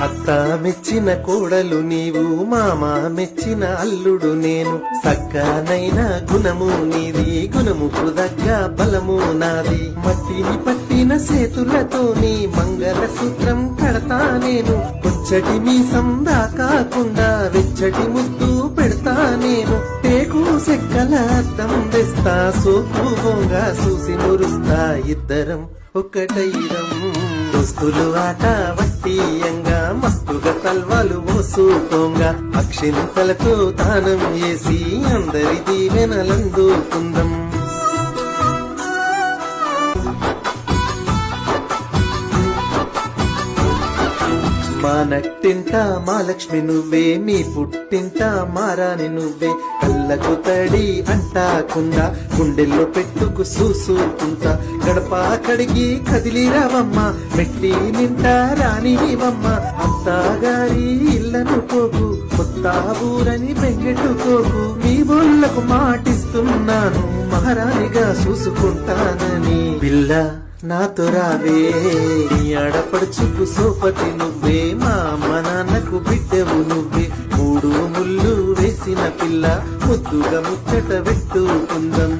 అత్త మెచ్చిన కోడలు నీవు, మామ మెచ్చిన అల్లుడు నేను. సక్కనైన గుణము నీది, గుణముకు దగ్గ బలము నాది. మట్టిని పట్టిన చేతులతోని మంగళ సూత్రం కడతా నేను. కొచ్చటి మీసం దాకాకుండా వెచ్చటి ముద్దు పెడతా నేను. టేకు సెక్కల అద్దం తెస్తా, సోపు బొంగ చూసి మురుస్తా. ఇద్దరం ఒకటైరం దోస్తులు ఆట వట్టియంగా, మస్తుగా తల్వాలు మోసుకోంగా. అక్షింతలతో దానం చేసి అందరి దీవెనలందుకుందాం. మా నట్టింట మా లక్ష్మి నువ్వే, మీ పుట్టింట మారాని నువ్వే. కళ్ళకు తడి అంటాకుండా గుండెల్లో పెట్టుకు చూసుకుంటా. గడప కడిగి కదిలిరావమ్మ, మెట్టి నింటా రానివమ్మ. అత్తగారి ఇళ్లను పోకు, కొత్త ఊరని బెంగెట్టుకోకు. మీ బోళ్లకు మాటిస్తున్నాను, మహారాణిగా చూసుకుంటానని. పిల్ల నాతో రావే, ఆడపడుచుకు సోపతి నువ్వే. మా అమ్మ నాన్నకు బిడ్డవు నువ్వే. మూడు ముళ్ళు వేసిన పిల్ల, ముద్దుగా ముచ్చట పెట్టుకుందాం.